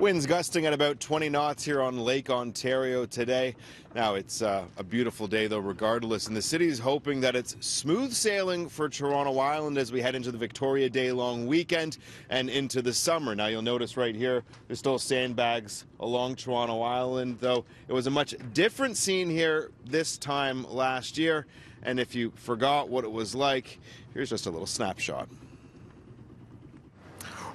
Winds gusting at about 20 knots here on Lake Ontario today. Now, it's a beautiful day, though, regardless. And the city is hoping that it's smooth sailing for Toronto Island as we head into the Victoria Day long weekend and into the summer. Now, you'll notice right here, there's still sandbags along Toronto Island, though it was a much different scene here this time last year. And if you forgot what it was like, here's just a little snapshot.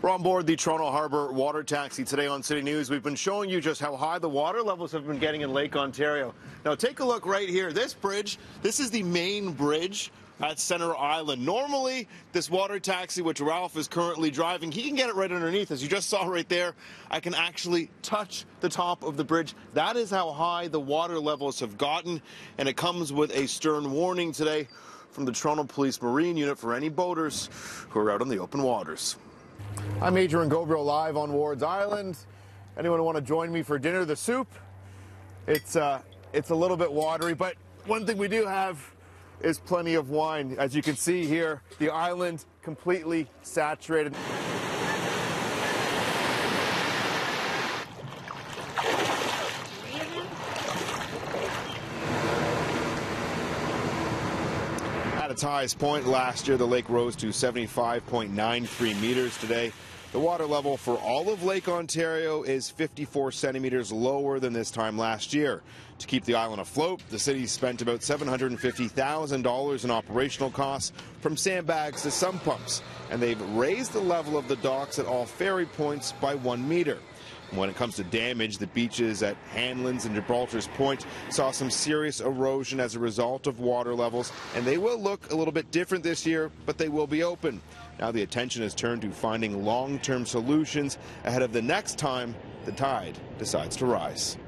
We're on board the Toronto Harbour water taxi today on City News. We've been showing you just how high the water levels have been getting in Lake Ontario. Now take a look right here. This bridge, this is the main bridge at Center Island. Normally, this water taxi, which Ralph is currently driving, he can get it right underneath. As you just saw right there, I can actually touch the top of the bridge. That is how high the water levels have gotten, and it comes with a stern warning today from the Toronto Police Marine Unit for any boaters who are out on the open waters. I'm Adrian Ghobrial live on Ward's Island. Anyone want to join me for dinner? The soup, it's a little bit watery, but one thing we do have is plenty of wine. As you can see here, the island completely saturated. At its highest point last year, the lake rose to 75.93 meters today. The water level for all of Lake Ontario is 54 centimeters lower than this time last year. To keep the island afloat, the city spent about $750,000 in operational costs, from sandbags to sump pumps, and they've raised the level of the docks at all ferry points by 1 meter. When it comes to damage, the beaches at Hanlan's and Gibraltar's Point saw some serious erosion as a result of water levels, and they will look a little bit different this year, but they will be open. Now the attention is turned to finding long-term solutions ahead of the next time the tide decides to rise.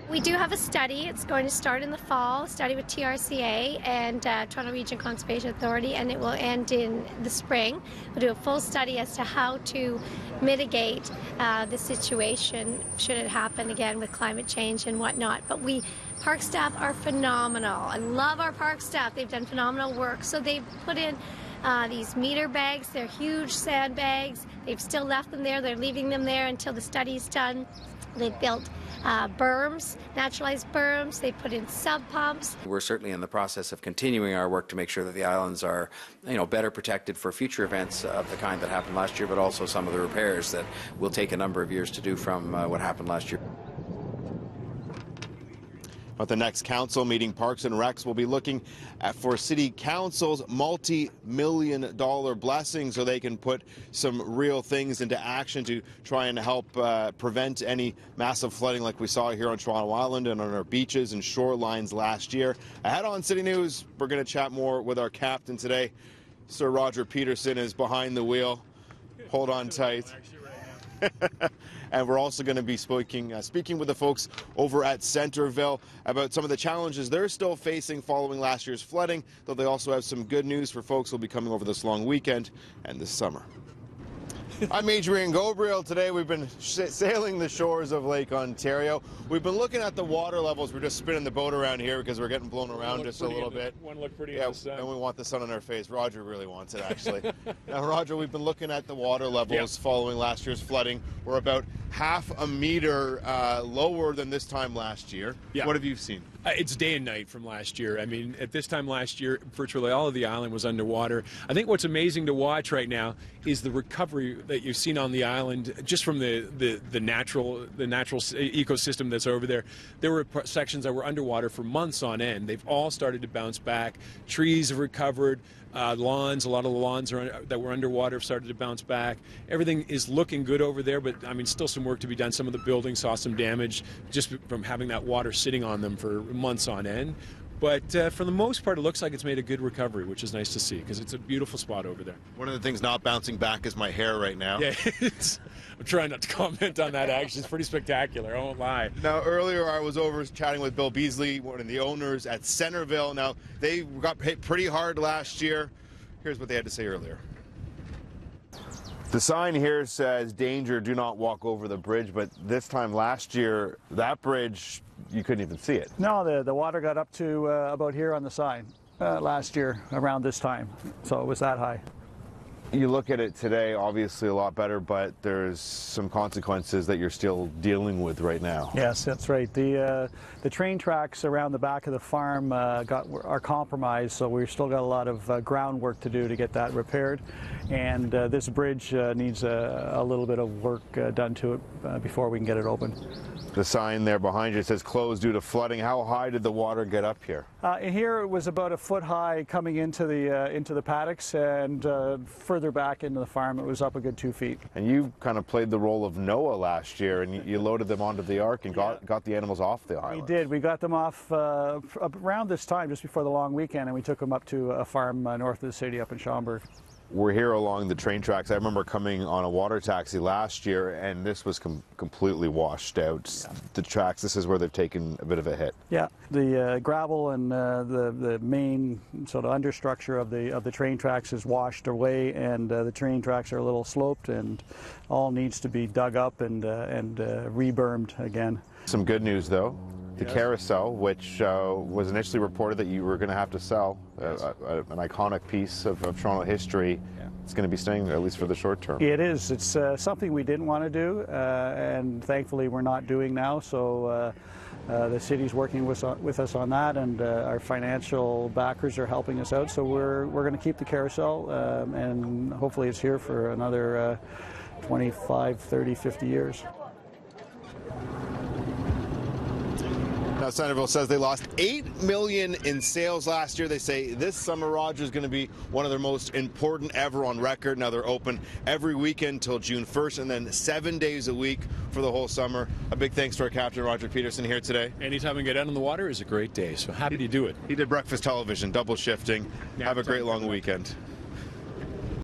We do have a study. It's going to start in the fall, a study with TRCA and Toronto Region Conservation Authority, and it will end in the spring. We'll do a full study as to how to mitigate the situation should it happen again with climate change and whatnot. But park staff are phenomenal. I love our park staff. They've done phenomenal work. So they've put in these meter bags. They're huge sandbags. They've still left them there. They're leaving them there until the study's done. They've built berms, naturalized berms. They put in sub pumps. We're certainly in the process of continuing our work to make sure that the islands are, better protected for future events of the kind that happened last year, but also some of the repairs that will take a number of years to do from what happened last year. At the next council meeting, Parks and Recs will be looking for City Council's multi-million-dollar blessing so they can put some real things into action to try and help prevent any massive flooding like we saw here on Toronto Island and on our beaches and shorelines last year. Ahead on City News, we're going to chat more with our captain today. Sir Roger Peterson is behind the wheel. Hold on tight. And we're also going to be speaking with the folks over at Centerville about some of the challenges they're still facing following last year's flooding, though they also have some good news for folks who will be coming over this long weekend and this summer. I'm Adrian Ghobrial. Today we've been sailing the shores of Lake Ontario. We've been looking at the water levels. We're just spinning the boat around here because we're getting blown around just a little bit. One look pretty in the sun. And we want the sun on our face. Roger really wants it, actually. Now, Roger, we've been looking at the water levels following last year's flooding. We're about half a meter lower than this time last year. Yeah. What have you seen? It's day and night from last year. I mean, at this time last year, virtually all of the island was underwater. I think what's amazing to watch right now is the recovery that you've seen on the island just from the natural ecosystem that's over there. There were sections that were underwater for months on end. They've all started to bounce back. Trees have recovered. Lawns, a lot of the lawns that were underwater have started to bounce back. Everything is looking good over there, but I mean, still some work to be done. Some of the buildings saw some damage just from having that water sitting on them for months on end. But for the most part, it looks like it's made a good recovery, which is nice to see because it's a beautiful spot over there. One of the things not bouncing back is my hair right now. Yeah, I'm trying not to comment on that, actually. It's pretty spectacular, I won't lie. Now, earlier I was over chatting with Bill Beasley, one of the owners at Centerville. Now, they got hit pretty hard last year. Here's what they had to say earlier. The sign here says, "Danger, do not walk over the bridge," but this time last year, that bridge, you couldn't even see it. No, the water got up to about here on the sign last year around this time, so it was that high. You look at it today, obviously a lot better, but there's some consequences that you're still dealing with right now. Yes, that's right. The train tracks around the back of the farm are compromised, so we've still got a lot of groundwork to do to get that repaired. And this bridge needs a little bit of work done to it before we can get it open. The sign there behind you says closed due to flooding. How high did the water get up here? Here it was about a foot high coming into the paddocks, and further back into the farm it was up a good 2 feet. And you kind of played the role of Noah last year, and you loaded them onto the ark and got the animals off the island. We did. We got them off around this time, just before the long weekend, and we took them up to a farm north of the city up in Schaumburg. We're here along the train tracks. I remember coming on a water taxi last year, and this was completely washed out. Yeah. The tracks, this is where they've taken a bit of a hit. Yeah, the gravel and the main sort of understructure of the train tracks is washed away, and the train tracks are a little sloped, and all needs to be dug up and rebermed again. Some good news, though. The carousel, which was initially reported that you were going to have to sell, an iconic piece of Toronto history, it's going to be staying there, at least for the short term. It is. It's something we didn't want to do, and thankfully we're not doing now. So the city's working with us on that, and our financial backers are helping us out. So we're going to keep the carousel, and hopefully it's here for another 25, 30, 50 years. Now, Centerville says they lost $8 million in sales last year. They say this summer, Roger, is going to be one of their most important ever on record. Now, they're open every weekend till June 1st, and then 7 days a week for the whole summer. A big thanks to our captain, Roger Peterson, here today. Anytime we get out on the water is a great day, so happy to do it. He did breakfast television, double shifting. Have a great long weekend.